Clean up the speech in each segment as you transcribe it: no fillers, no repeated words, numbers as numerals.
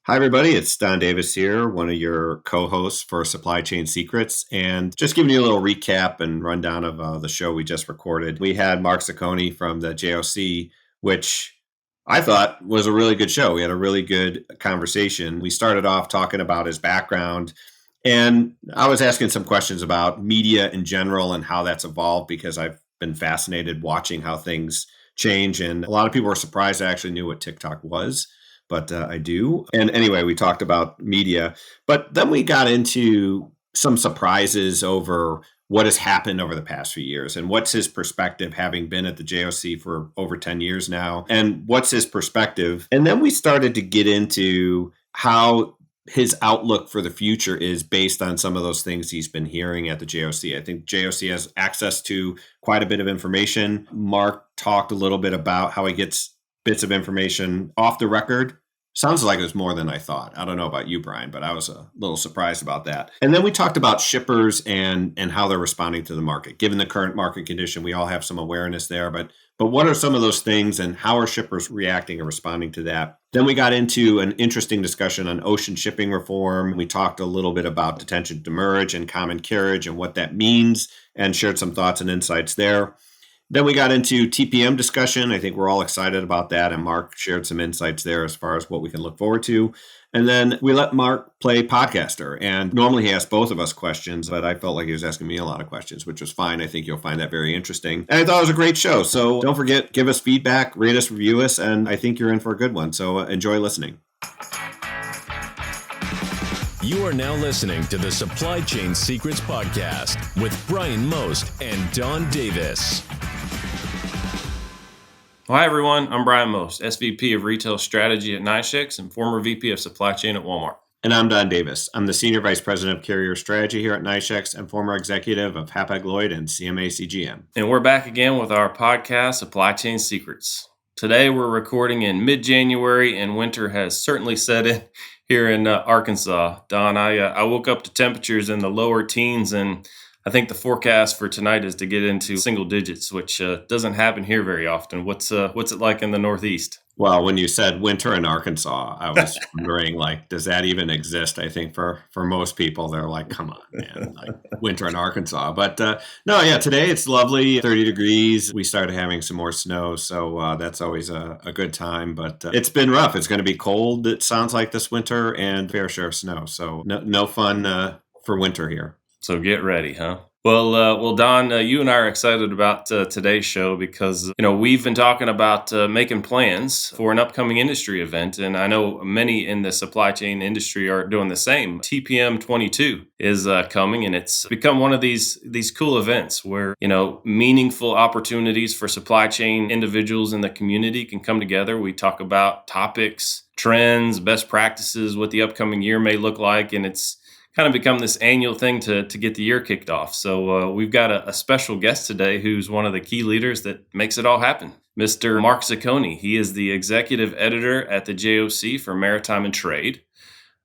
Hi, everybody. It's Don Davis here, one of your co hosts for Supply Chain Secrets. And just giving you a little recap and rundown of the show we just recorded. We had Mark Szakonyi from the JOC, which I thought was a really good show. We had a really good conversation. We started off talking about his background, and I was asking some questions about media in general and how that's evolved because I've been fascinated watching how things change. And a lot of people were surprised I actually knew what TikTok was, but I do. And anyway, we talked about media, but then we got into some surprises over what has happened over the past few years and what's his perspective, having been at the JOC for over 10 years now, and what's his perspective. And then we started to get into how his outlook for the future is based on some of those things he's been hearing at the JOC. I think JOC has access to quite a bit of information. Mark talked a little bit about how he gets bits of information off the record. Sounds like it was more than I thought. I don't know about you, Brian, but I was a little surprised about that. And then we talked about shippers and how they're responding to the market. Given the current market condition, we all have some awareness there, but what are some of those things and how are shippers reacting and responding to that? Then we got into an interesting discussion on ocean shipping reform. We talked a little bit about detention demurrage and common carriage and what that means and shared some thoughts and insights there. Then we got into TPM discussion. I think we're all excited about that. And Mark shared some insights there as far as what we can look forward to. And then we let Mark play podcaster. And normally he asks both of us questions, but I felt like he was asking me a lot of questions, which was fine. I think you'll find that very interesting. And I thought it was a great show. So don't forget, give us feedback, rate us, review us, and I think you're in for a good one. So enjoy listening. You are now listening to the Supply Chain Secrets Podcast with Bryan Most and Don Davis. Hi, everyone. I'm Bryan Most, SVP of Retail Strategy at NYSHEX and former VP of Supply Chain at Walmart. And I'm Don Davis. I'm the Senior Vice President of Carrier Strategy here at NYSHEX and former executive of Hapag-Lloyd and CMA CGM. And we're back again with our podcast, Supply Chain Secrets. Today, we're recording in mid-January, and winter has certainly set in here in Arkansas. Don, I woke up to temperatures in the lower teens, and I think the forecast for tonight is to get into single digits, which doesn't happen here very often. What's it like in the Northeast? Well, when you said winter in Arkansas, I was wondering, does that even exist? I think for most people, they're like, come on, man, winter in Arkansas. But no, yeah, today it's lovely, 30 degrees. We started having some more snow, so that's always a good time. But it's been rough. It's going to be cold, it sounds like, this winter, and fair share of snow. So no fun for winter here. So get ready, huh? Well, Don, you and I are excited about today's show because, we've been talking about making plans for an upcoming industry event. And I know many in the supply chain industry are doing the same. TPM 22 is coming, and it's become one of these cool events where, meaningful opportunities for supply chain individuals in the community can come together. We talk about topics, trends, best practices, what the upcoming year may look like. And it's kind of become this annual thing to get the year kicked off. So we've got a special guest today who's one of the key leaders that makes it all happen, Mr. Mark Szakonyi. He is the executive editor at the JOC for Maritime and Trade.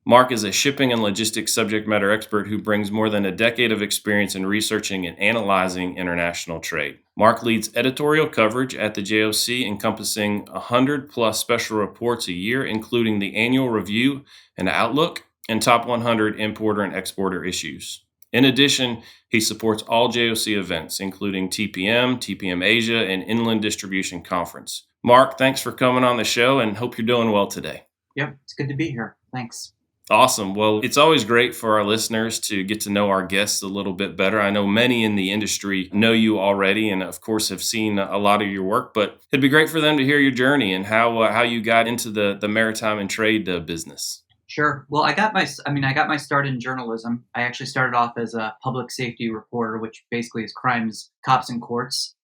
Mark is a shipping and logistics subject matter expert who brings more than a decade of experience in researching and analyzing international trade. Mark leads editorial coverage at the JOC encompassing 100-plus special reports a year, including the annual review and outlook, and top 100 importer and exporter issues. In addition, he supports all JOC events, including TPM Asia, and Inland Distribution Conference. Mark, thanks for coming on the show and hope you're doing well today. Yep, it's good to be here. Thanks. Awesome. Well, it's always great for our listeners to get to know our guests a little bit better. I know many in the industry know you already and, of course, have seen a lot of your work, but it'd be great for them to hear your journey and how you got into the maritime and trade business. Sure. Well, I got my start in journalism. I actually started off as a public safety reporter, which basically is crimes, cops, and courts,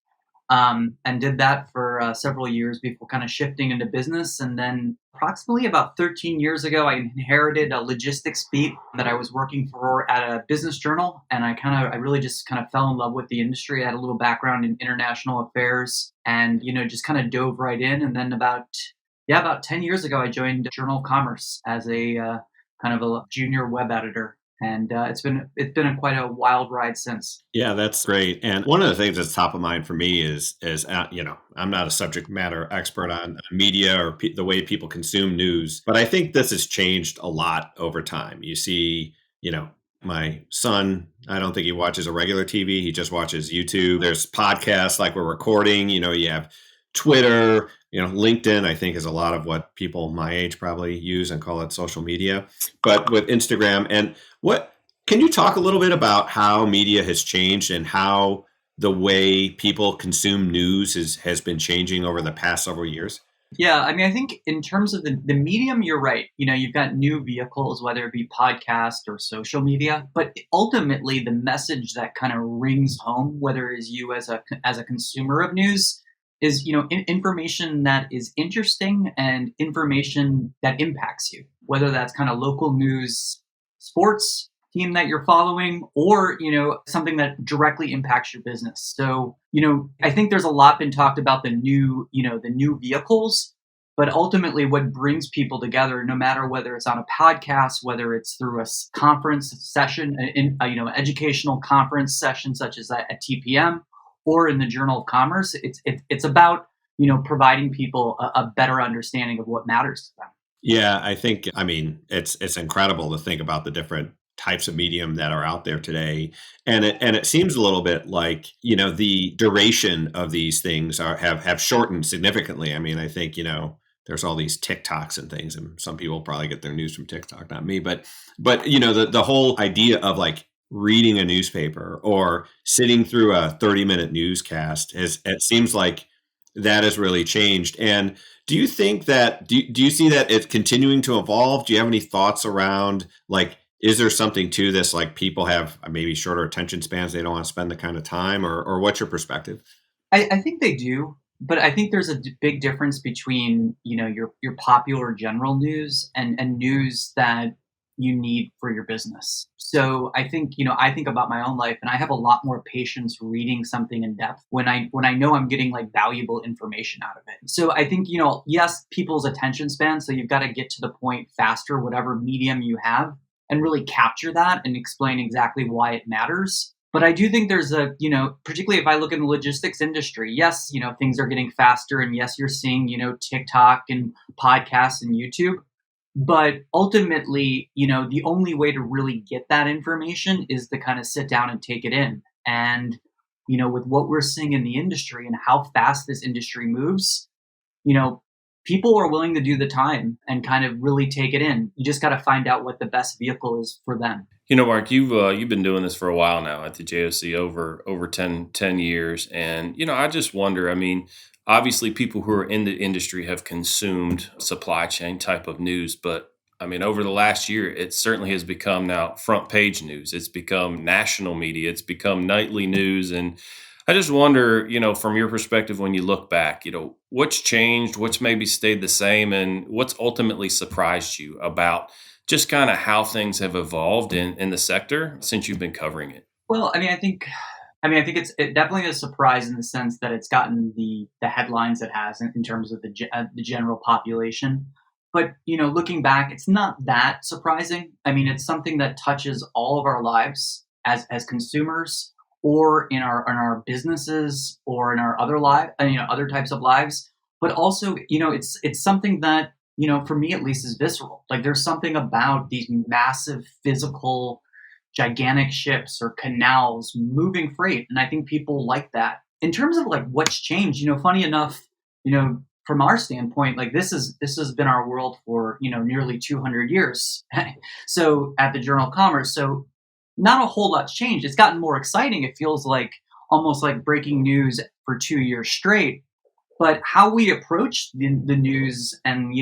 and did that for several years before kind of shifting into business. And then approximately about 13 years ago, I inherited a logistics beat that I was working for at a business journal. And I really just kind of fell in love with the industry. I had a little background in international affairs and, just kind of dove right in. And then about 10 years ago, I joined Journal of Commerce as a kind of a junior web editor. And it's been quite a wild ride since. Yeah, that's great. And one of the things that's top of mind for me is I'm not a subject matter expert on media or the way people consume news, but I think this has changed a lot over time. You see, my son, I don't think he watches a regular TV. He just watches YouTube. There's podcasts like we're recording. You have Twitter, LinkedIn, I think is a lot of what people my age probably use and call it social media. But with Instagram and what can you talk a little bit about how media has changed and how the way people consume news has been changing over the past several years? Yeah, I mean, I think in terms of the medium, you're right. You've got new vehicles, whether it be podcast or social media, but ultimately the message that kind of rings home, whether it's you as a consumer of news, is information that is interesting and information that impacts you, whether that's kind of local news, sports team that you're following, or something that directly impacts your business. So I think there's a lot been talked about the new vehicles, but ultimately what brings people together, no matter whether it's on a podcast, whether it's through a conference session, in educational conference session such as at TPM, or in the Journal of Commerce, it's about providing people a better understanding of what matters to them. Yeah, I mean, it's incredible to think about the different types of medium that are out there today. And it seems a little bit like, the duration of these things have shortened significantly. I mean, I think, there's all these TikToks and things, and some people probably get their news from TikTok, not me, but the whole idea of like reading a newspaper or sitting through a 30-minute newscast it seems like that has really changed. And do you think that do you see that it's continuing to evolve? Do you have any thoughts around like is there something to this like people have maybe shorter attention spans, they don't want to spend the kind of time or what's your perspective? I think they do, but I think there's a big difference between your popular general news and news that you need for your business. So I think about my own life, and I have a lot more patience reading something in depth when I know I'm getting like valuable information out of it. So I think yes, people's attention span. So you've got to get to the point faster, whatever medium you have, and really capture that and explain exactly why it matters. But I do think there's particularly if I look in the logistics industry, yes, things are getting faster. And yes, you're seeing, TikTok and podcasts and YouTube. But ultimately, the only way to really get that information is to kind of sit down and take it in. And, with what we're seeing in the industry and how fast this industry moves, you know, people are willing to do the time and kind of really take it in. You just got to find out what the best vehicle is for them. Mark, you've been doing this for a while now at the JOC, over 10 years, and I just wonder. I mean, obviously, people who are in the industry have consumed supply chain type of news, but I mean, over the last year, it certainly has become now front page news. It's become national media. It's become nightly news, and I just wonder, from your perspective, when you look back, what's changed, what's maybe stayed the same, and what's ultimately surprised you about just kind of how things have evolved in the sector since you've been covering it. Well, I think it definitely a surprise in the sense that it's gotten the headlines it has in terms of the general population. But looking back, it's not that surprising. I mean, it's something that touches all of our lives as consumers, or in our businesses, or in our other other types of lives. But also, it's something that for me at least is visceral. Like there's something about these massive physical gigantic ships or canals moving freight. And I think people like that. In terms of like what's changed, funny enough, from our standpoint, like this has been our world for, nearly 200 years. So at the Journal of Commerce. So not a whole lot's changed. It's gotten more exciting. It feels like almost like breaking news for 2 years straight. But how we approach the news and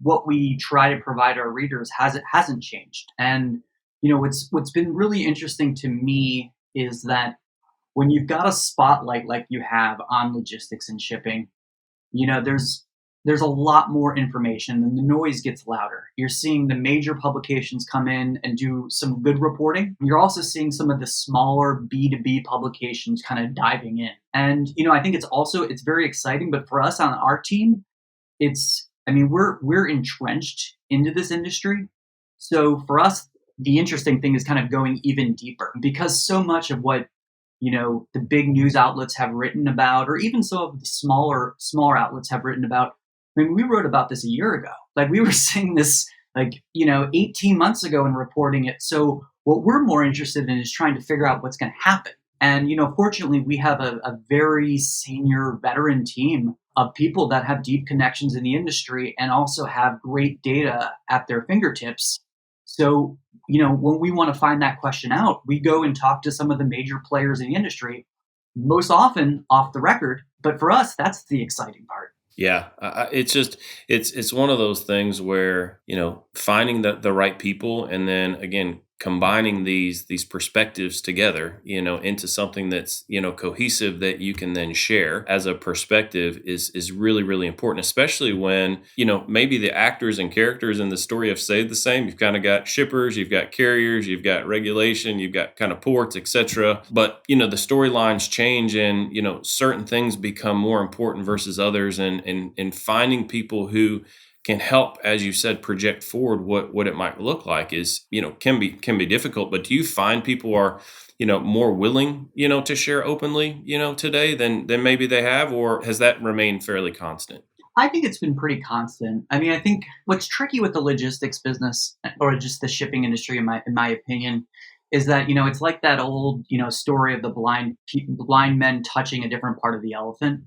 what we try to provide our readers hasn't changed. And what's been really interesting to me is that when you've got a spotlight like you have on logistics and shipping, there's a lot more information and the noise gets louder. You're seeing the major publications come in and do some good reporting. You're also seeing some of the smaller B2B publications kind of diving in. And I think it's very exciting, but for us on our team, we're entrenched into this industry. So for us, the interesting thing is kind of going even deeper, because so much of what the big news outlets have written about, or even some of the smaller outlets have written about. I mean, we wrote about this a year ago. Like, we were saying this 18 months ago and reporting it. So what we're more interested in is trying to figure out what's going to happen. And fortunately, we have a very senior veteran team of people that have deep connections in the industry and also have great data at their fingertips. So when we want to find that question out, we go and talk to some of the major players in the industry, most often off the record. But for us, that's the exciting part. Yeah, it's just it's one of those things where finding the right people, and then again combining these perspectives together, into something that's cohesive that you can then share as a perspective is really, really important, especially when maybe the actors and characters in the story have stayed the same. You've kind of got shippers, you've got carriers, you've got regulation, you've got kind of ports, etc. But the storylines change, and certain things become more important versus others, and finding people who can help, as you said, project forward what it might look like is can be difficult. But do you find people are more willing to share openly today than maybe they have, or has that remained fairly constant? I think it's been pretty constant. I mean, I think what's tricky with the logistics business, or just the shipping industry, in my opinion, is that it's like that old story of the blind men touching a different part of the elephant.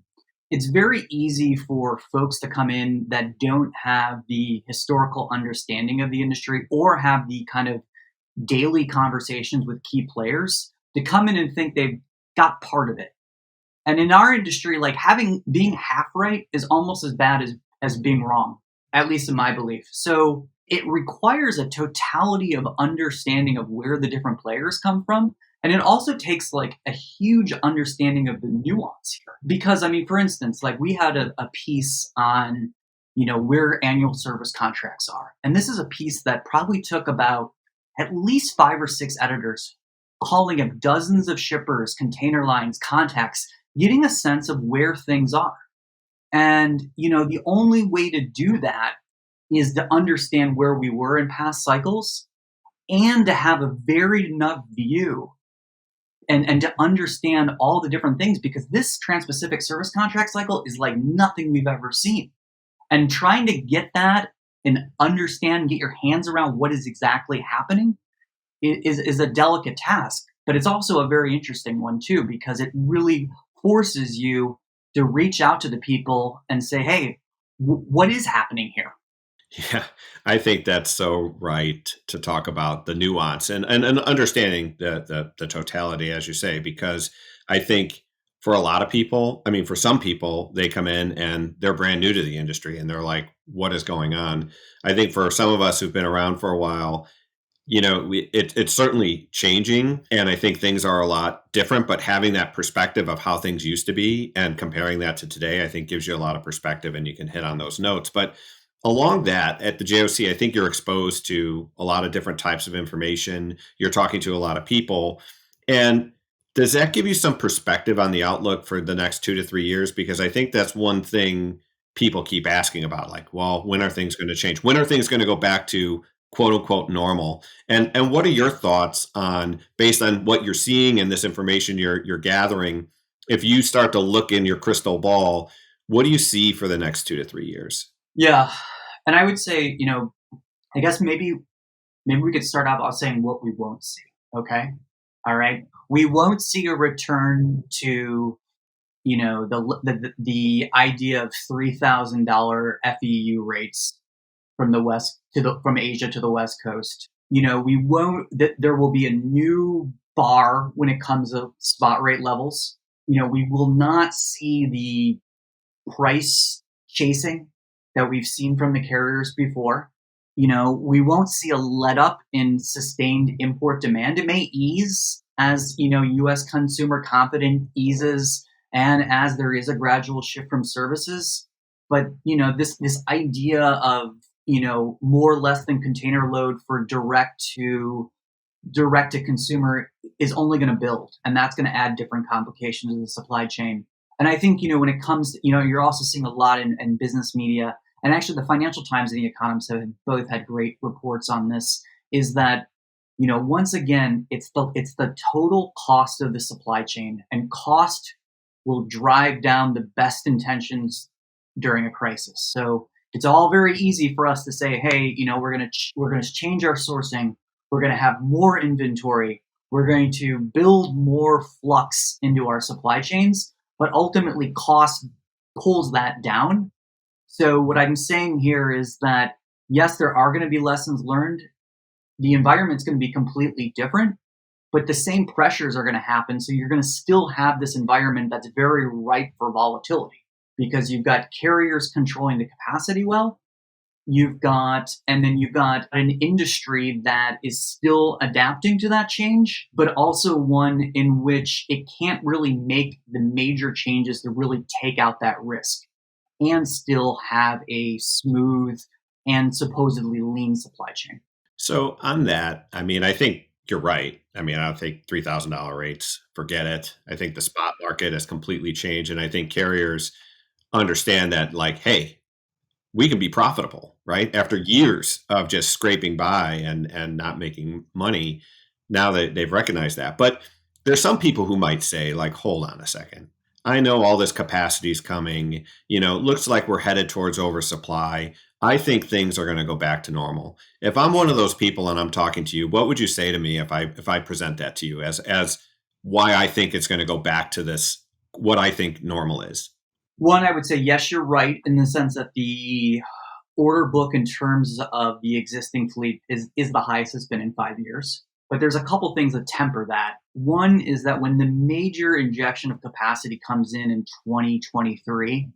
It's very easy for folks to come in that don't have the historical understanding of the industry or have the kind of daily conversations with key players to come in and think they've got part of it. And in our industry, like, being half right is almost as bad as being wrong, at least in my belief. So it requires a totality of understanding of where the different players come from. And it also takes like a huge understanding of the nuance here. Because, I mean, for instance, like, we had a piece on, where annual service contracts are. And this is a piece that probably took about at least 5 or 6 editors, calling up dozens of shippers, container lines, contacts, getting a sense of where things are. And, the only way to do that is to understand where we were in past cycles and to have a varied enough view and to understand all the different things, because this Trans-Pacific service contract cycle is like nothing we've ever seen. And trying to get that and understand, get your hands around what is exactly happening is a delicate task. But it's also a very interesting one too, because it really forces you to reach out to the people and say, hey, what is happening here? Yeah, I think that's so right to talk about the nuance and understanding the totality, as you say, because I think for a lot of people, I mean, for some people, they come in and they're brand new to the industry and they're like, what is going on? I think for some of us who've been around for a while, it's certainly changing. And I think things are a lot different, but having that perspective of how things used to be and comparing that to today, I think gives you a lot of perspective, and you can hit on those notes. But along that, at the JOC, I think you're exposed to a lot of different types of information. You're talking to a lot of people. And does that give you some perspective on the outlook for the next 2 to 3 years? Because I think that's one thing people keep asking about, like, well, when are things going to change? When are things going to go back to quote unquote normal? And what are your thoughts on, based on what you're seeing and this information you're gathering, if you start to look in your crystal ball, what do you see for the next 2 to 3 years? Yeah. And I would say, I guess maybe we could start out by saying what we won't see. Okay. All right. We won't see a return to, the idea of $3,000 FEU rates from from Asia to the West Coast. We won't, there will be a new bar when it comes to spot rate levels. We will not see the price chasing that we've seen from the carriers before. We won't see a let up in sustained import demand. It may ease as, U.S. consumer confidence eases and as there is a gradual shift from services. But, this idea of, more or less than container load for direct to consumer is only going to build. And that's going to add different complications to the supply chain. And I think, when it comes, you're also seeing a lot in business media, and actually the Financial Times and The Economist have both had great reports on this, is that, once again, it's the total cost of the supply chain, and cost will drive down the best intentions during a crisis. So it's all very easy for us to say, hey, we're gonna change our sourcing, we're gonna have more inventory, we're going to build more flux into our supply chains, but ultimately cost pulls that down. So what I'm saying here is that yes, there are going to be lessons learned. The environment's going to be completely different, but the same pressures are going to happen. So you're going to still have this environment that's very ripe for volatility because you've got carriers controlling the capacity well. And then you've got an industry that is still adapting to that change, but also one in which it can't really make the major changes to really take out that risk and still have a smooth and supposedly lean supply chain. So on that, I mean, I think you're right. I mean, I don't think $3,000 rates, forget it. I think the spot market has completely changed. And I think carriers understand that, like, hey, we can be profitable, right? After years of just scraping by and not making money, now that they've recognized that. But there's some people who might say, like, hold on a second. I know all this capacity is coming. Looks like we're headed towards oversupply. I think things are going to go back to normal. If I'm one of those people and I'm talking to you, what would you say to me if I present that to you as why I think it's going to go back to this, what I think normal is? One, I would say, yes, you're right in the sense that the order book in terms of the existing fleet is the highest it's been in 5 years. But there's a couple things that temper that. One is that when the major injection of capacity comes in 2023,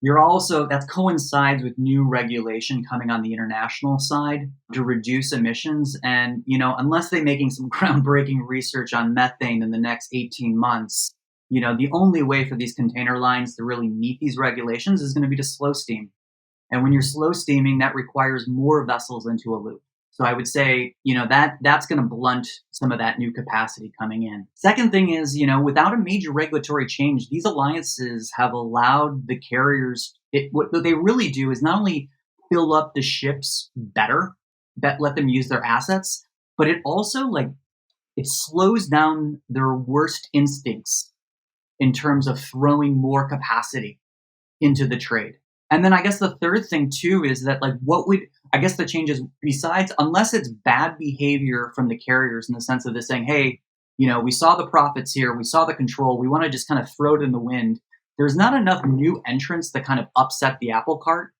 that coincides with new regulation coming on the international side to reduce emissions. And, unless they're making some groundbreaking research on methane in the next 18 months, the only way for these container lines to really meet these regulations is going to be to slow steam. And when you're slow steaming, that requires more vessels into a loop. So I would say, that's going to blunt some of that new capacity coming in. Second thing is, without a major regulatory change, these alliances have allowed the carriers, what they really do is not only fill up the ships better, let them use their assets, but it also it slows down their worst instincts in terms of throwing more capacity into the trade. And then I guess the third thing too is that the changes besides, unless it's bad behavior from the carriers in the sense of this saying, hey, we saw the profits here, we saw the control, we want to just kind of throw it in the wind. There's not enough new entrants to kind of upset the apple cart.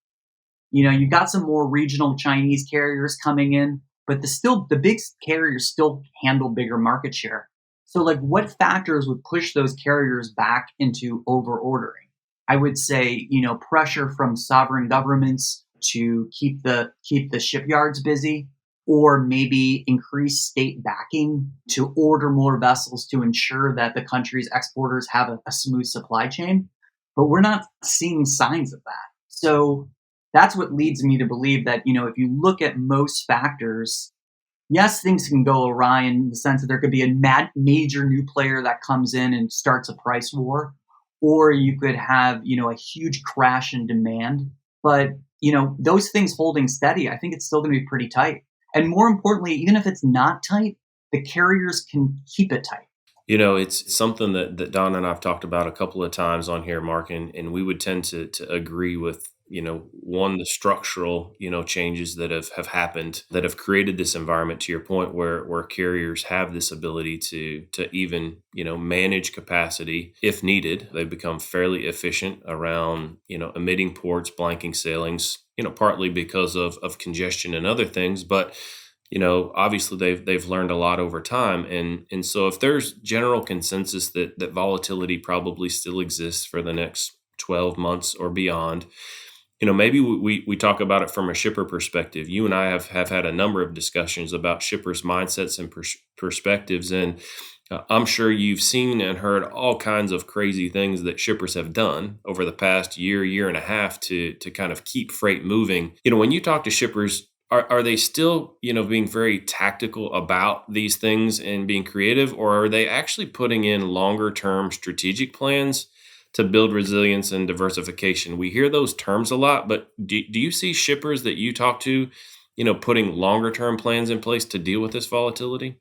You've got some more regional Chinese carriers coming in, but the big carriers still handle bigger market share. So what factors would push those carriers back into over ordering? I would say, pressure from sovereign governments to keep the shipyards busy, or maybe increase state backing to order more vessels to ensure that the country's exporters have a smooth supply chain. But we're not seeing signs of that. So that's what leads me to believe that, if you look at most factors, yes, things can go awry in the sense that there could be a major new player that comes in and starts a price war, or you could have, a huge crash in demand. But, those things holding steady, I think it's still going to be pretty tight. And more importantly, even if it's not tight, the carriers can keep it tight. It's something that Don and I've talked about a couple of times on here, Mark, and we would tend to agree with, the structural, changes that have happened that have created this environment, to your point, where carriers have this ability to even, manage capacity if needed. They've become fairly efficient around, emitting ports, blanking sailings, partly because of congestion and other things, but obviously they've learned a lot over time. And so if there's general consensus that volatility probably still exists for the next 12 months or beyond, maybe we talk about it from a shipper perspective. You and I have had a number of discussions about shippers' mindsets and perspectives. And I'm sure you've seen and heard all kinds of crazy things that shippers have done over the past year and a half to kind of keep freight moving. When you talk to shippers, are they still, being very tactical about these things and being creative, or are they actually putting in longer term strategic plans to build resilience and diversification? We hear those terms a lot, but do you see shippers that you talk to, putting longer term plans in place to deal with this volatility?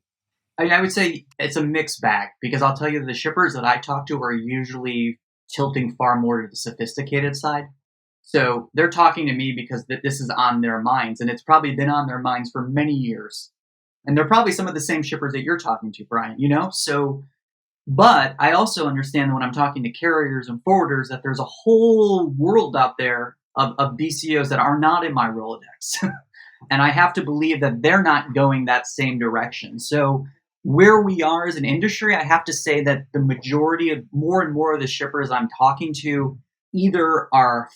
I mean, I would say it's a mixed bag because I'll tell you the shippers that I talk to are usually tilting far more to the sophisticated side. So they're talking to me because this is on their minds, and it's probably been on their minds for many years. And they're probably some of the same shippers that you're talking to, Brian, So, but I also understand when I'm talking to carriers and forwarders that there's a whole world out there of BCOs that are not in my Rolodex. And I have to believe that they're not going that same direction. So where we are as an industry, I have to say that the majority of more and more of the shippers I'm talking to either are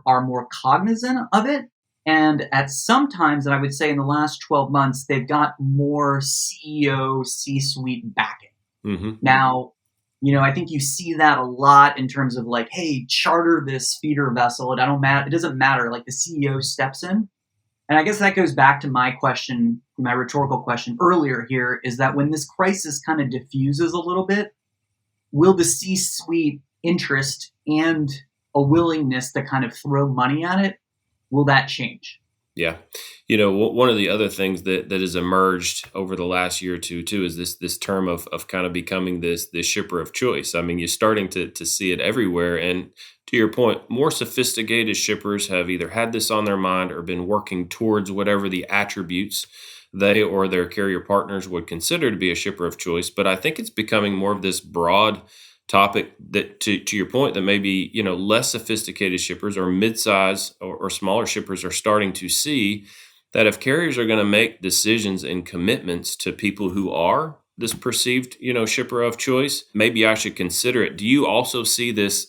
more cognizant of it, and at some times, and I would say in the last 12 months, they've got more CEO, C-suite backing. Mm-hmm. Now, I think you see that a lot in terms of like, hey, charter this feeder vessel. It doesn't matter. Like the CEO steps in. And I guess that goes back to my question, my rhetorical question earlier here, is that when this crisis kind of diffuses a little bit, will the C-suite interest and a willingness to kind of throw money at it, will that change? Yeah. One of the other things that has emerged over the last year or two too is this term of kind of becoming this shipper of choice. I mean, you're starting to see it everywhere. And to your point, more sophisticated shippers have either had this on their mind or been working towards whatever the attributes they or their carrier partners would consider to be a shipper of choice. But I think it's becoming more of this broad topic that to your point that maybe less sophisticated shippers or mid-size or smaller shippers are starting to see that if carriers are going to make decisions and commitments to people who are this perceived shipper of choice, maybe I should consider it. Do you also see this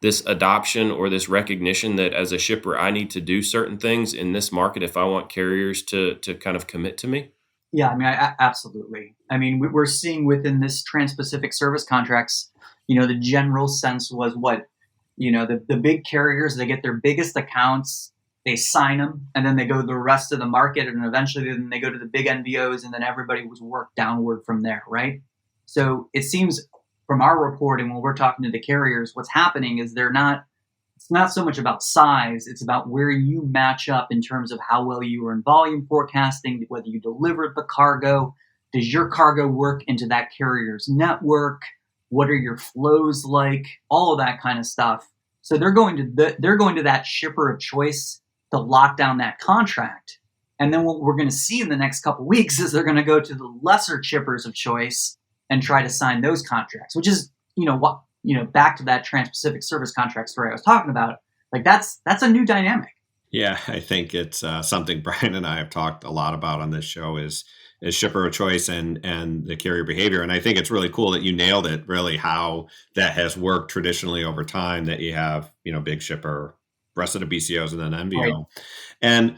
this adoption or this recognition that as a shipper I need to do certain things in this market if I want carriers to kind of commit to me? Yeah, I mean, absolutely. I mean, we're seeing within this Trans-Pacific service contracts, the general sense was the big carriers, they get their biggest accounts, they sign them, and then they go to the rest of the market, and eventually then they go to the big NVOs, and then everybody was worked downward from there, right? So it seems from our reporting, when we're talking to the carriers, what's happening is it's not so much about size, it's about where you match up in terms of how well you are in volume forecasting, whether you delivered the cargo, does your cargo work into that carrier's network, what are your flows like, all of that kind of stuff. So they're going to that shipper of choice to lock down that contract. And then what we're going to see in the next couple of weeks is they're going to go to the lesser shippers of choice and try to sign those contracts, which is, back to that Trans-Pacific service contract story I was talking about. Like that's a new dynamic. Yeah, I think it's something Brian and I have talked a lot about on this show is shipper of choice and the carrier behavior. And I think it's really cool that you nailed it, really how that has worked traditionally over time, that you have, big shipper, rest of the BCOs and then NVO. Right. And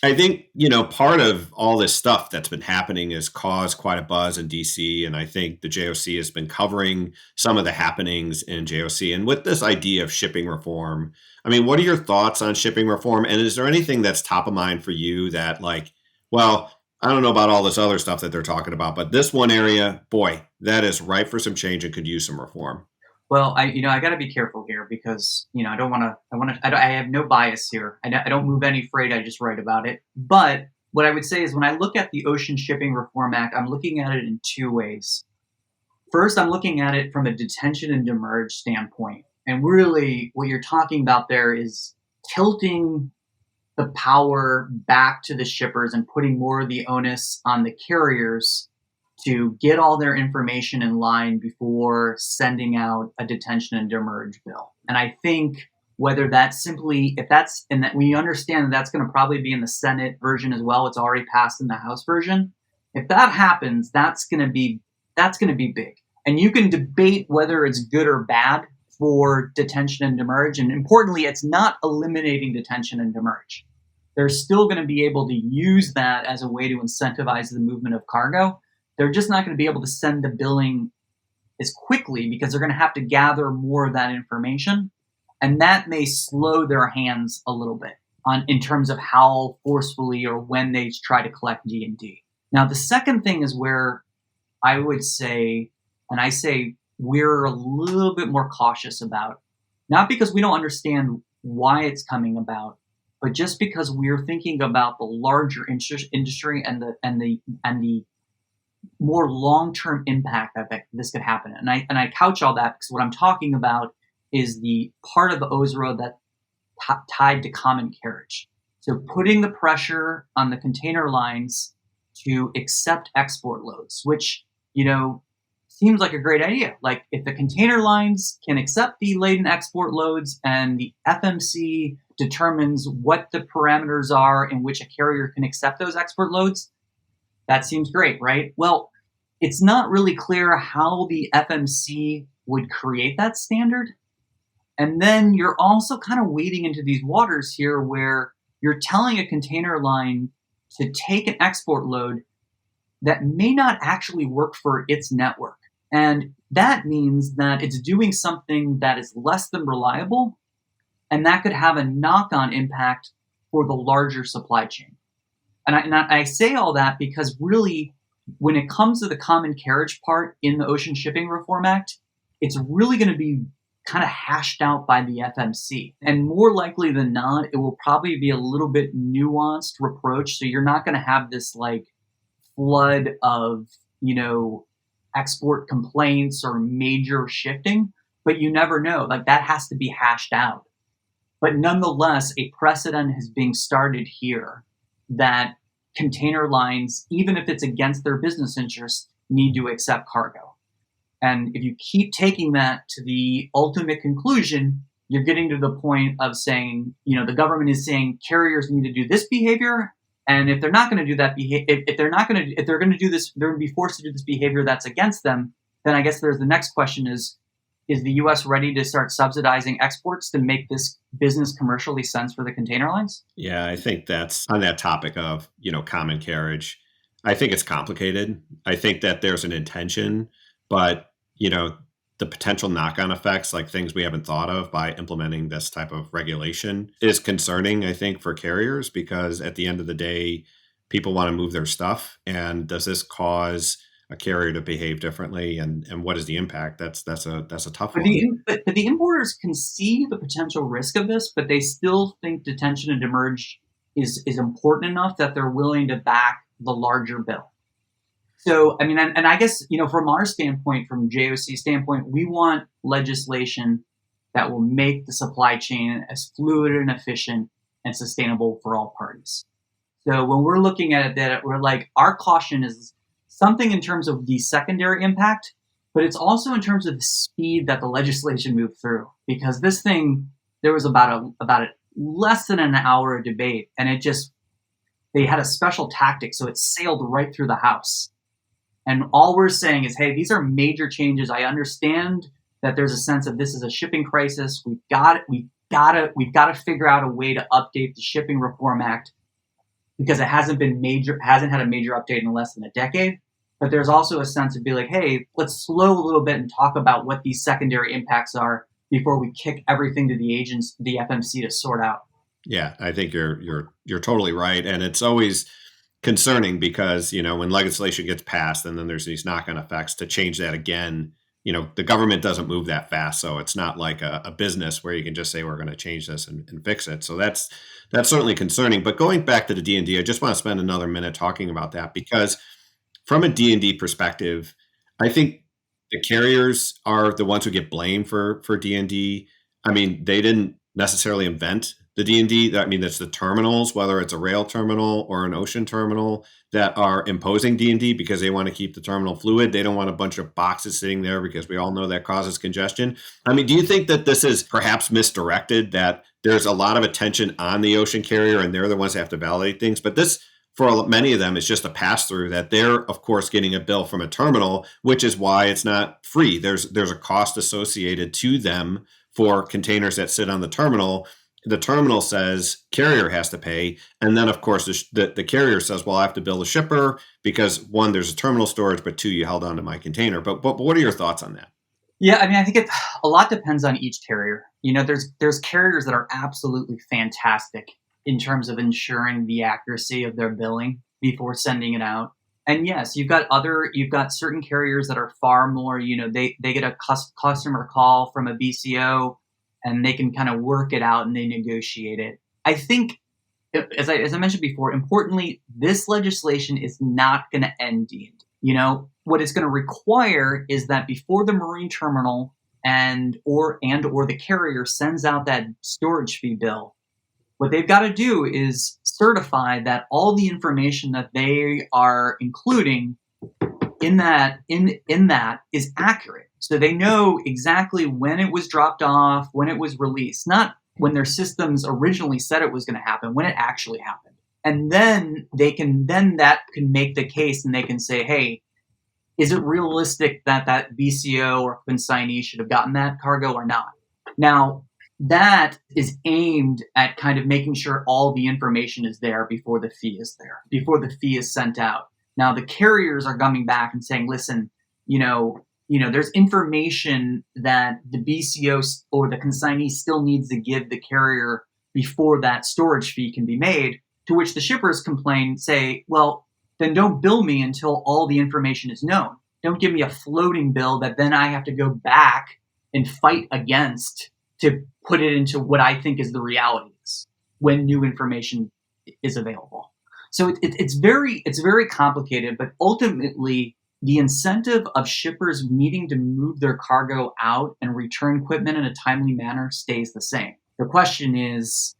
I think, part of all this stuff that's been happening has caused quite a buzz in DC. And I think the JOC has been covering some of the happenings in JOC. And with this idea of shipping reform, I mean, what are your thoughts on shipping reform? And is there anything that's top of mind for you that I don't know about all this other stuff that they're talking about, but this one area, boy, that is ripe for some change and could use some reform. Well, I got to be careful here because, I have no bias here. I don't move any freight. I just write about it. But what I would say is when I look at the Ocean Shipping Reform Act, I'm looking at it in two ways. First, I'm looking at it from a detention and demurrage standpoint. And really what you're talking about there is tilting the power back to the shippers and putting more of the onus on the carriers to get all their information in line before sending out a detention and demurrage bill. And I think whether that's simply, and that we understand that that's going to probably be in the Senate version as well. It's already passed in the House version. If that happens, that's going to be big. And you can debate whether it's good or bad for detention and demurrage. And importantly, it's not eliminating detention and demurrage. They're still going to be able to use that as a way to incentivize the movement of cargo. They're just not going to be able to send the billing as quickly because they're going to have to gather more of that information. And that may slow their hands a little bit in terms of how forcefully or when they try to collect D&D. Now, the second thing is where I would say, and I say we're a little bit more cautious about, not because we don't understand why it's coming about, but just because we're thinking about the larger industry and the more long-term impact that this could happen. And I couch all that because what I'm talking about is the part of the OSRO that tied to common carriage. So putting the pressure on the container lines to accept export loads, which, seems like a great idea. Like if the container lines can accept the laden export loads and the FMC determines what the parameters are in which a carrier can accept those export loads, that seems great, right? Well, it's not really clear how the FMC would create that standard. And then you're also kind of wading into these waters here where you're telling a container line to take an export load that may not actually work for its network. And that means that it's doing something that is less than reliable, and that could have a knock-on impact for the larger supply chain. And I say all that because really, when it comes to the common carriage part in the Ocean Shipping Reform Act, it's really going to be kind of hashed out by the FMC. And more likely than not, it will probably be a little bit nuanced approach. So you're not going to have this like flood of, export complaints or major shifting, but you never know. Like that has to be hashed out. But nonetheless, a precedent has been started here that container lines, even if it's against their business interests, need to accept cargo. And if you keep taking that to the ultimate conclusion, you're getting to the point of saying, the government is saying carriers need to do this behavior. And if they're not going to do that if they're going to do this, they're going to be forced to do this behavior that's against them. Then I guess there's the next question is the U.S. ready to start subsidizing exports to make this business commercially sense for the container lines? Yeah, I think that's on that topic of, common carriage. I think it's complicated. I think that there's an intention, but, the potential knock-on effects, like things we haven't thought of by implementing this type of regulation is concerning, I think, for carriers, because at the end of the day, people want to move their stuff. And does this cause a carrier to behave differently? And what is the impact? That's a tough one. But the importers can see the potential risk of this, but they still think detention and demurrage is important enough that they're willing to back the larger bill. So, and I guess, from our standpoint, from JOC standpoint, we want legislation that will make the supply chain as fluid and efficient and sustainable for all parties. So when we're looking at it, that we're like, our caution is something in terms of the secondary impact, but it's also in terms of the speed that the legislation moved through. Because this thing, there was about less than an hour of debate, and they had a special tactic, so it sailed right through the House. And all we're saying is, hey, these are major changes. I understand that there's a sense of this is a shipping crisis. We've got to figure out a way to update the Shipping Reform Act because it hasn't had a major update in less than a decade. But there's also a sense of be like, hey, let's slow a little bit and talk about what these secondary impacts are before we kick everything to the agents, the FMC to sort out. Yeah, I think you're totally right, and it's always concerning because, when legislation gets passed and then there's these knock-on effects to change that again, the government doesn't move that fast. So it's not like a business where you can just say, we're going to change this and fix it. So that's certainly concerning. But going back to the D&D, I just want to spend another minute talking about that because from a D&D perspective, I think the carriers are the ones who get blamed for D&D. I mean, they didn't necessarily invent the D&D. I mean, it's the terminals, whether it's a rail terminal or an ocean terminal, that are imposing D&D because they want to keep the terminal fluid. They don't want a bunch of boxes sitting there because we all know that causes congestion. I mean, do you think that this is perhaps misdirected, that there's a lot of attention on the ocean carrier and they're the ones that have to validate things? But this, for many of them, is just a pass-through that they're, of course, getting a bill from a terminal, which is why it's not free. There's a cost associated to them for containers that sit on the terminal. The terminal says carrier has to pay. And then, of course, the carrier says, well, I have to bill the shipper because, one, there's a terminal storage, but two, you held on to my container. But what are your thoughts on that? Yeah, I mean, I think a lot depends on each carrier. There's carriers that are absolutely fantastic in terms of ensuring the accuracy of their billing before sending it out. And yes, you've got certain carriers that are far more, they get a customer call from a BCO and they can kind of work it out and they negotiate it. I think as I mentioned before, importantly, this legislation is not going to end D&D. What it's going to require is that before the marine terminal and or the carrier sends out that storage fee bill, what they've got to do is certify that all the information that they are including in that is accurate. So they know exactly when it was dropped off, when it was released, not when their systems originally said it was going to happen, when it actually happened. And then that can make the case, and they can say, hey, is it realistic that BCO or consignee should have gotten that cargo or not? Now, that is aimed at kind of making sure all the information is there before the fee is sent out. Now, the carriers are coming back and saying, listen, there's information that the BCO or the consignee still needs to give the carrier before that storage fee can be made, to which the shippers complain, say, well, then don't bill me until all the information is known. Don't give me a floating bill that then I have to go back and fight against to put it into what I think is the realities when new information is available. So it's very complicated, but ultimately the incentive of shippers needing to move their cargo out and return equipment in a timely manner stays the same. The question is,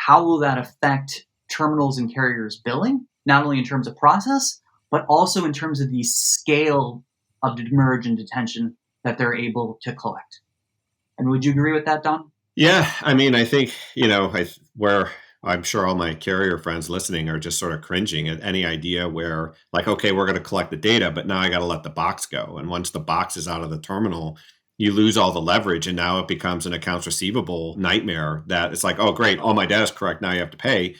how will that affect terminals and carriers' billing, not only in terms of process, but also in terms of the scale of demurrage and detention that they're able to collect? And would you agree with that, Don? Yeah, I mean, I think, where I'm sure all my carrier friends listening are just sort of cringing at any idea where, like, okay, we're going to collect the data, but now I got to let the box go. And once the box is out of the terminal, you lose all the leverage, and now it becomes an accounts receivable nightmare that it's like, oh, great, all my data is correct, now you have to pay.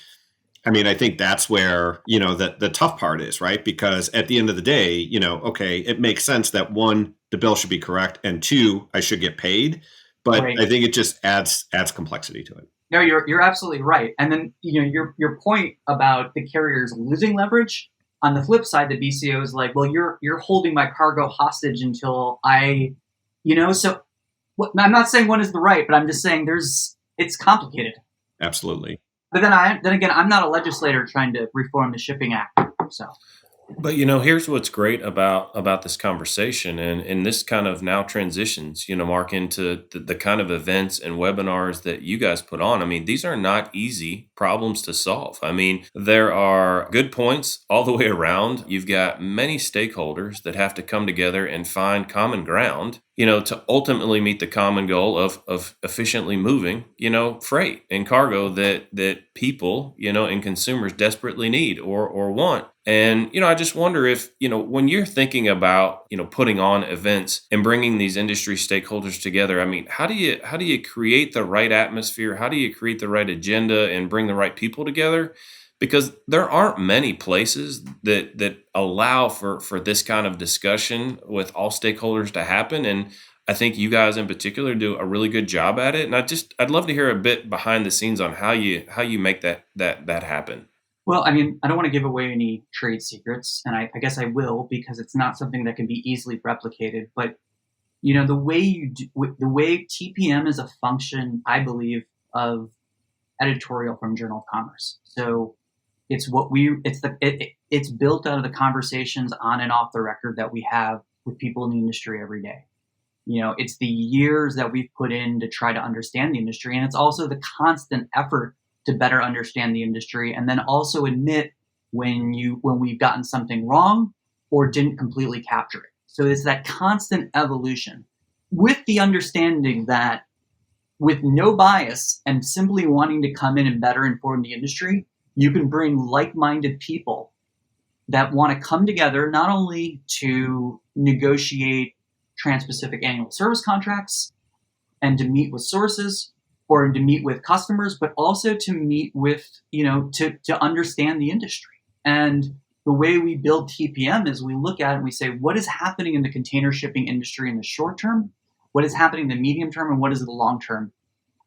I mean, I think that's where, the tough part is, right? Because at the end of the day, okay, it makes sense that one, the bill should be correct, and two, I should get paid. But right. I think it just adds complexity to it. No, you're absolutely right. And then, your point about the carriers losing leverage, on the flip side, the BCO is like, well, you're holding my cargo hostage until I, so I'm not saying one is the right, but I'm just saying it's complicated. Absolutely. But then again, I'm not a legislator trying to reform the Shipping Act, so. But, here's what's great about this conversation, and this kind of now transitions, Mark, into the kind of events and webinars that you guys put on. I mean, these are not easy problems to solve. I mean, there are good points all the way around. You've got many stakeholders that have to come together and find common ground, to ultimately meet the common goal of efficiently moving, freight and cargo that people, and consumers desperately need or want. And, I just wonder if, when you're thinking about, putting on events and bringing these industry stakeholders together, I mean, how do you create the right atmosphere? How do you create the right agenda and bring the right people together? Because there aren't many places that allow for this kind of discussion with all stakeholders to happen. And I think you guys in particular do a really good job at it. And I'd love to hear a bit behind the scenes on how you make that happen. Well, I mean, I don't want to give away any trade secrets, and I guess I will, because it's not something that can be easily replicated. But the way TPM is a function, I believe, of editorial from Journal of Commerce. So it's it's built out of the conversations on and off the record that we have with people in the industry every day. It's the years that we've put in to try to understand the industry, and it's also the constant effort to better understand the industry, and then also admit when we've gotten something wrong or didn't completely capture it. So it's that constant evolution, with the understanding that with no bias and simply wanting to come in and better inform the industry, you can bring like-minded people that want to come together not only to negotiate Trans-Pacific annual service contracts and to meet with sources or to meet with customers, but also to meet with, to understand the industry. And the way we build TPM is we look at it and we say, what is happening in the container shipping industry in the short term? What is happening in the medium term? And what is the long term?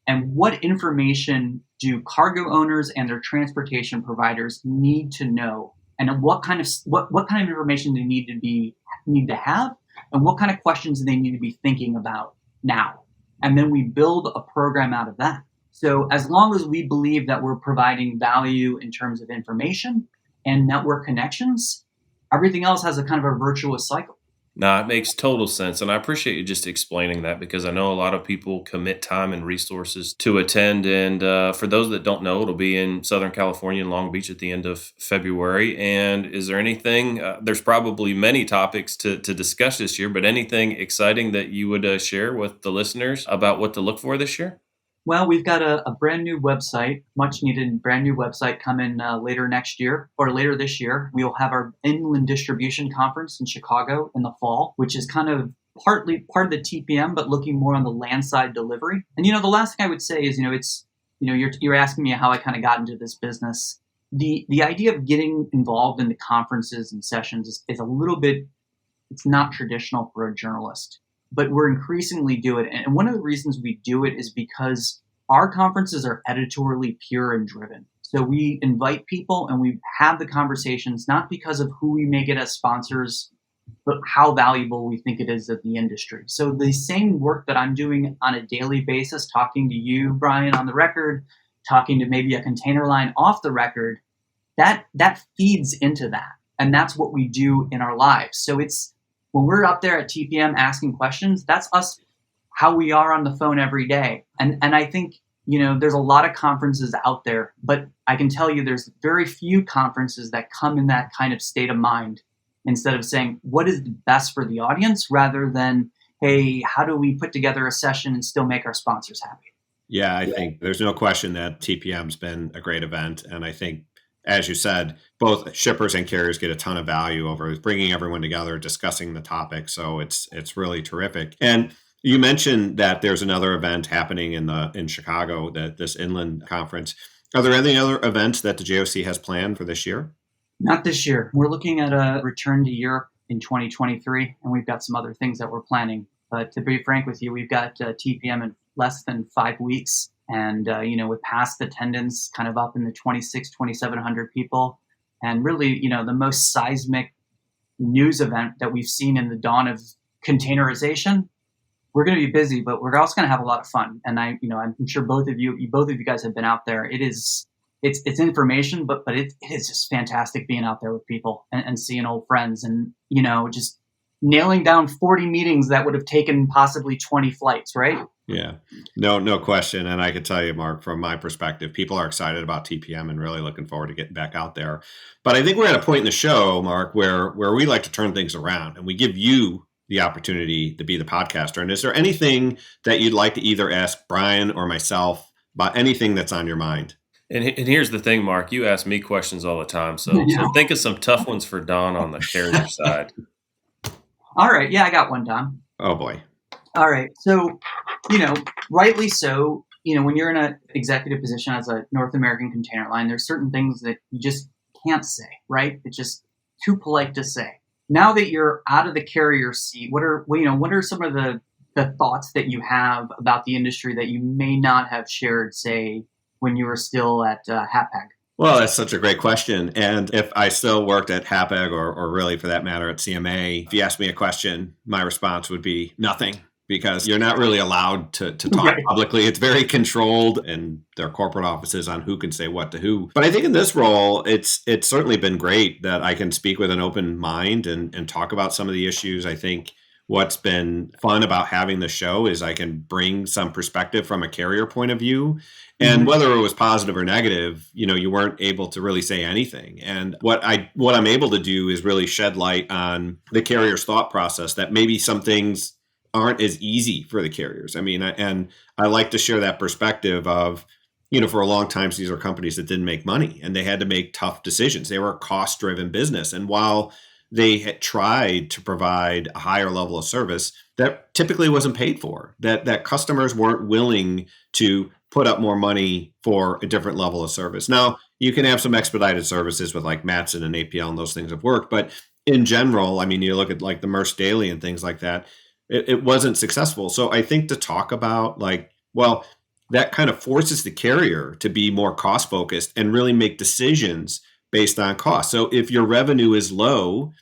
And what information do cargo owners and their transportation providers need to know? And what kind of information they need to have? And what kind of questions do they need to be thinking about now? And then we build a program out of that. So as long as we believe that we're providing value in terms of information and network connections, everything else has a kind of a virtuous cycle. No, it makes total sense. And I appreciate you just explaining that because I know a lot of people commit time and resources to attend. And for those that don't know, it'll be in Southern California in Long Beach at the end of February. And is there anything, there's probably many topics to discuss this year, but anything exciting that you would share with the listeners about what to look for this year? Well, we've got a brand new website, much needed brand new website coming later next year or later this year. We'll have our inland distribution conference in Chicago in the fall, which is kind of partly part of the TPM, but looking more on the landside delivery. And, the last thing I would say is, you're asking me how I kind of got into this business. The idea of getting involved in the conferences and sessions is a little bit, it's not traditional for a journalist, but we're increasingly do it. And one of the reasons we do it is because our conferences are editorially pure and driven. So we invite people and we have the conversations, not because of who we may get as sponsors, but how valuable we think it is of the industry. So the same work that I'm doing on a daily basis, talking to you, Brian, on the record, talking to maybe a container line off the record, that feeds into that. And that's what we do in our lives. So it's, when we're up there at TPM asking questions, that's us, how we are on the phone every day. And I think, there's a lot of conferences out there, but I can tell you there's very few conferences that come in that kind of state of mind, instead of saying, what is the best for the audience, rather than, hey, how do we put together a session and still make our sponsors happy? Yeah, I think there's no question that TPM's been a great event. And I think, as you said, both shippers and carriers get a ton of value over bringing everyone together, discussing the topic. So it's really terrific. And you mentioned that there's another event happening in Chicago, this inland conference. Are there any other events that the JOC has planned for this year? Not this year. We're looking at a return to Europe in 2023, and we've got some other things that we're planning. But to be frank with you, we've got TPM in less than 5 weeks. And, with past attendance kind of up in the 2,700 people. And really, the most seismic news event that we've seen in the dawn of containerization. We're going to be busy, but we're also going to have a lot of fun. And I'm sure both of you guys have been out there. It's information, but it is just fantastic being out there with people and seeing old friends and, just nailing down 40 meetings that would have taken possibly 20 flights, right? Yeah, no question. And I can tell you, Mark, from my perspective, people are excited about TPM and really looking forward to getting back out there. But I think we're at a point in the show, Mark, where we like to turn things around and we give you the opportunity to be the podcaster. And is there anything that you'd like to either ask Brian or myself about anything that's on your mind? And here's the thing, Mark, you ask me questions all the time. So think of some tough ones for Don on the carrier side. All right. Yeah, I got one, Don. Oh, boy. All right. So, rightly so, when you're in an executive position as a North American container line, there's certain things that you just can't say, right? It's just too polite to say. Now that you're out of the carrier seat, what are some of the thoughts that you have about the industry that you may not have shared, say, when you were still at HAPAG? Well, that's such a great question. And if I still worked at HAPAG or really for that matter at CMA, if you asked me a question, my response would be nothing, because you're not really allowed to talk publicly. It's very controlled in their corporate offices on who can say what to who. But I think in this role, it's certainly been great that I can speak with an open mind and talk about some of the issues. I think what's been fun about having the show is I can bring some perspective from a carrier point of view. And whether it was positive or negative, you weren't able to really say anything. And what I'm able to do is really shed light on the carrier's thought process, that maybe some things aren't as easy for the carriers. I mean, and I like to share that perspective of, for a long time, these are companies that didn't make money and they had to make tough decisions. They were a cost-driven business. And while they had tried to provide a higher level of service, that typically wasn't paid for, that customers weren't willing to put up more money for a different level of service. Now, you can have some expedited services with like Matson and APL, and those things have worked. But in general, I mean, you look at like the Maersk Daily and things like that, it wasn't successful. So I think to talk about that kind of forces the carrier to be more cost focused and really make decisions based on cost. So if your revenue is low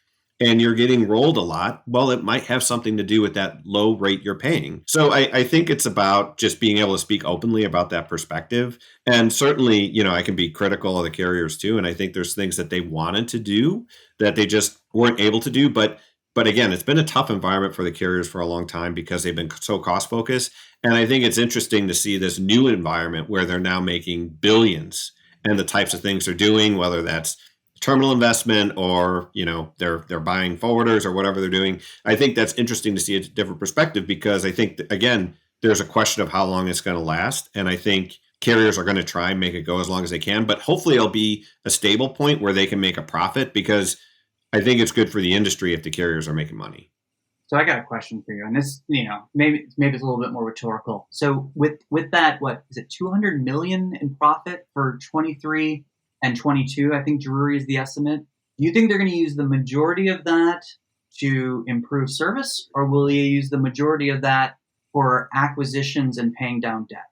and you're getting rolled a lot, well, it might have something to do with that low rate you're paying. So I think it's about just being able to speak openly about that perspective. And certainly, I can be critical of the carriers too. And I think there's things that they wanted to do that they just weren't able to do. But again, it's been a tough environment for the carriers for a long time because they've been so cost focused. And I think it's interesting to see this new environment where they're now making billions and the types of things they're doing, whether that's terminal investment or they're buying forwarders or whatever they're doing. I think that's interesting to see a different perspective because I think again there's a question of how long it's going to last, and I think carriers are going to try and make it go as long as they can, but hopefully it'll be a stable point where they can make a profit because I think it's good for the industry if the carriers are making money. So I got a question for you, and this, maybe it's a little bit more rhetorical. So with that, what is it, 200 million in profit for 23 and 22? I think Drury is the estimate. Do you think they're going to use the majority of that to improve service, or will they use the majority of that for acquisitions and paying down debt?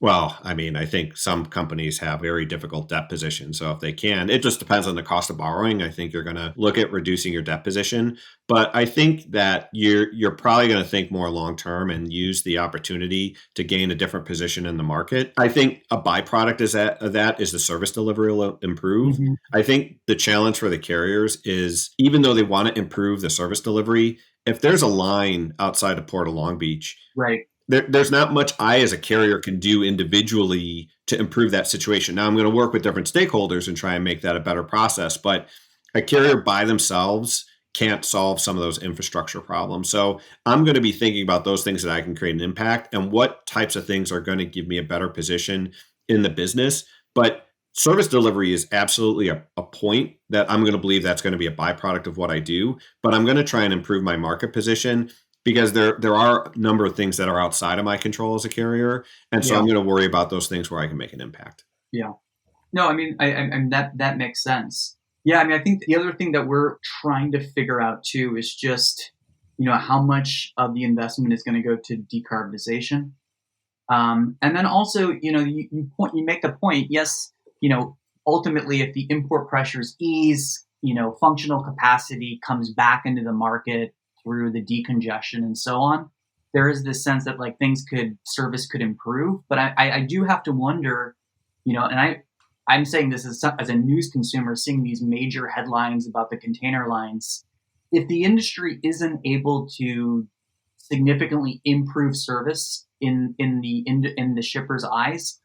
Well, I mean, I think some companies have very difficult debt positions. So if they can, it just depends on the cost of borrowing. I think you're going to look at reducing your debt position. But I think that you're probably going to think more long term and use the opportunity to gain a different position in the market. I think a byproduct of that is the service delivery will improve. Mm-hmm. I think the challenge for the carriers is even though they want to improve the service delivery, if there's a line outside of Port of Long Beach, right, there's not much I as a carrier can do individually to improve that situation. Now I'm going to work with different stakeholders and try and make that a better process, but a carrier by themselves can't solve some of those infrastructure problems. So I'm going to be thinking about those things that I can create an impact and what types of things are going to give me a better position in the business. But service delivery is absolutely a point that I'm going to believe that's going to be a byproduct of what I do, but I'm going to try and improve my market position because there are a number of things that are outside of my control as a carrier. And so I'm going to worry about those things where I can make an impact. Yeah. No, I mean, that makes sense. Yeah, I mean, I think the other thing that we're trying to figure out too is just, how much of the investment is going to go to decarbonization. And then also, you make the point, yes, ultimately if the import pressures ease, functional capacity comes back into the market through the decongestion and so on, there is this sense that service could improve. But I do have to wonder, and I'm saying this as a news consumer, seeing these major headlines about the container lines, if the industry isn't able to significantly improve service in the shipper's eyes,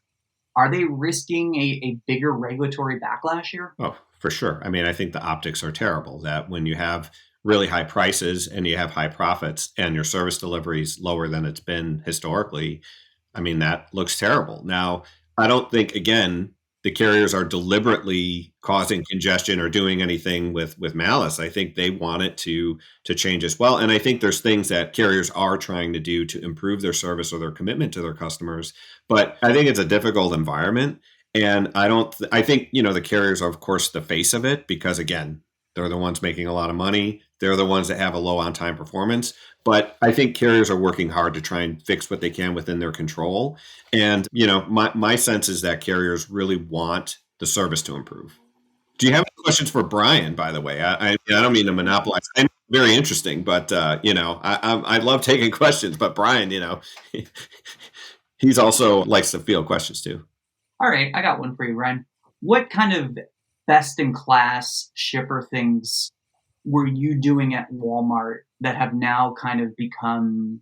are they risking a bigger regulatory backlash here? Oh, for sure. I mean, I think the optics are terrible that when you have really high prices and you have high profits and your service delivery is lower than it's been historically, I mean, that looks terrible. Now, I don't think, again, the carriers are deliberately causing congestion or doing anything with malice. I think they want it to change as well. And I think there's things that carriers are trying to do to improve their service or their commitment to their customers. But I think it's a difficult environment. And I think, the carriers are, of course, the face of it because, again, they're the ones making a lot of money. They're the ones that have a low on-time performance. But I think carriers are working hard to try and fix what they can within their control. And, my sense is that carriers really want the service to improve. Do you have any questions for Bryan, by the way? I don't mean to monopolize. I'm very interesting, but, I love taking questions. But Bryan, he's also likes to field questions too. All right. I got one for you, Ryan. What kind of best-in-class shipper things were you doing at Walmart that have now kind of become,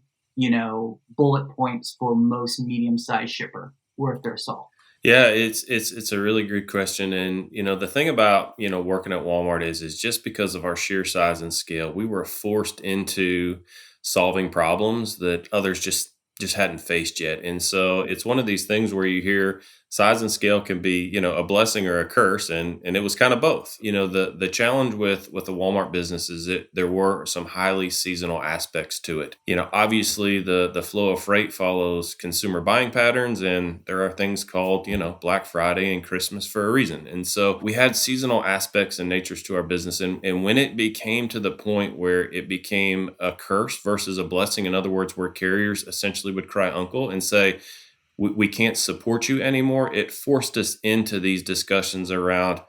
bullet points for most medium-sized shipper worth their salt? Yeah, it's a really good question. And, the thing about, working at Walmart is just because of our sheer size and scale, we were forced into solving problems that others just hadn't faced yet. And so it's one of these things where you hear size and scale can be, a blessing or a curse. And it was kind of both. The challenge with the Walmart business is that there were some highly seasonal aspects to it. Obviously the flow of freight follows consumer buying patterns, and there are things called, Black Friday and Christmas for a reason. And so we had seasonal aspects and natures to our business. And when it became to the point where it became a curse versus a blessing, in other words, where carriers essentially would cry uncle and say, we can't support you anymore, it forced us into these discussions around,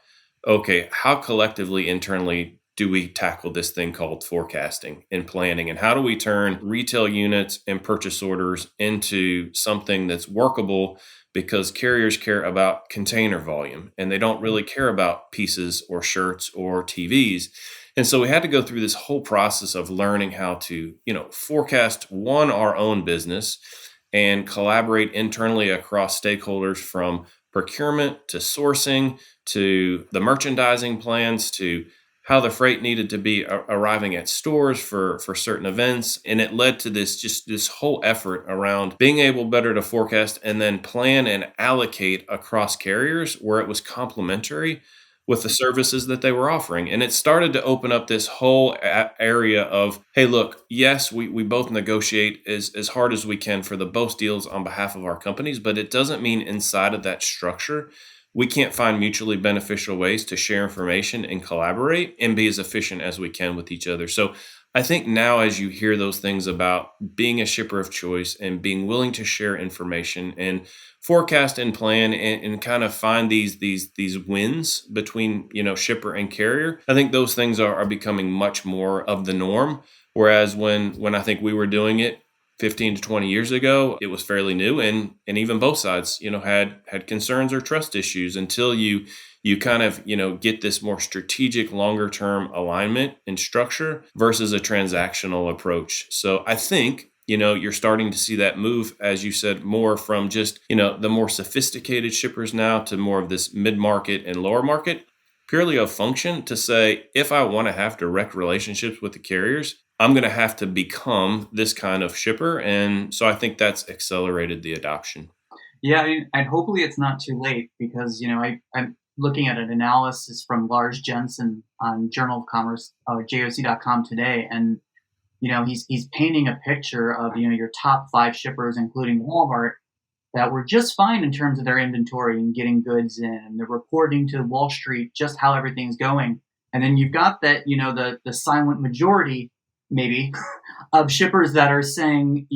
okay, how collectively internally do we tackle this thing called forecasting and planning? And how do we turn retail units and purchase orders into something that's workable? Because carriers care about container volume and they don't really care about pieces or shirts or TVs. And so we had to go through this whole process of learning how to, forecast our own business and collaborate internally across stakeholders from procurement to sourcing to the merchandising plans to how the freight needed to be arriving at stores for certain events. And it led to this whole effort around being able better to forecast and then plan and allocate across carriers where it was complementary with the services that they were offering. And it started to open up this whole area of, hey, look, yes, we both negotiate as hard as we can for the most deals on behalf of our companies, but it doesn't mean inside of that structure, we can't find mutually beneficial ways to share information and collaborate and be as efficient as we can with each other. So I think now as you hear those things about being a shipper of choice and being willing to share information and forecast and plan and kind of find these wins between, shipper and carrier, I think those things are becoming much more of the norm. Whereas when I think we were doing it 15 to 20 years ago, it was fairly new, and even both sides, had concerns or trust issues until you kind of, get this more strategic, longer term alignment and structure versus a transactional approach. So I think, you're starting to see that move, as you said, more from just, the more sophisticated shippers now to more of this mid-market and lower market, purely a function to say, if I want to have direct relationships with the carriers, I'm going to have to become this kind of shipper. And so I think that's accelerated the adoption. Yeah, and hopefully it's not too late because, I'm looking at an analysis from Lars Jensen on Journal of Commerce, JOC.com today. And, he's painting a picture of, your top 5 shippers, including Walmart, that were just fine in terms of their inventory and getting goods in. And they're reporting to Wall Street just how everything's going. And then you've got that, the silent majority, maybe, of shippers that are saying,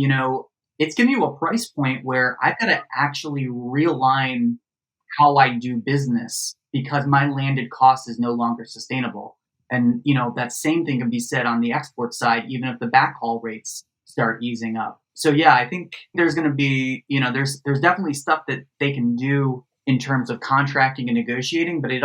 it's giving you a price point where I've got to actually realign how I do business because my landed cost is no longer sustainable. And, that same thing can be said on the export side, even if the backhaul rates start easing up. So, yeah, I think there's going to be, there's definitely stuff that they can do in terms of contracting and negotiating, but I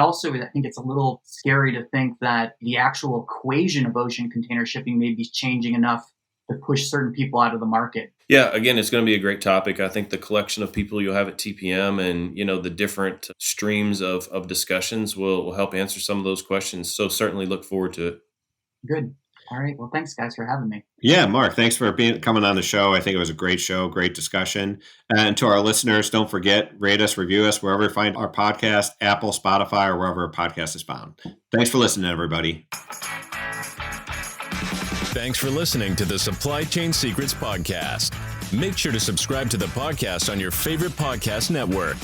think it's a little scary to think that the actual equation of ocean container shipping may be changing enough to push certain people out of the market. Yeah, again, it's going to be a great topic. I think the collection of people you'll have at TPM and, the different streams of discussions will help answer some of those questions. So certainly look forward to it. Good. All right. Well, thanks, guys, for having me. Yeah, Mark, thanks for coming on the show. I think it was a great show, great discussion. And to our listeners, don't forget, rate us, review us wherever you find our podcast, Apple, Spotify, or wherever a podcast is found. Thanks for listening, everybody. Thanks for listening to the Supply Chain Secrets Podcast. Make sure to subscribe to the podcast on your favorite podcast network.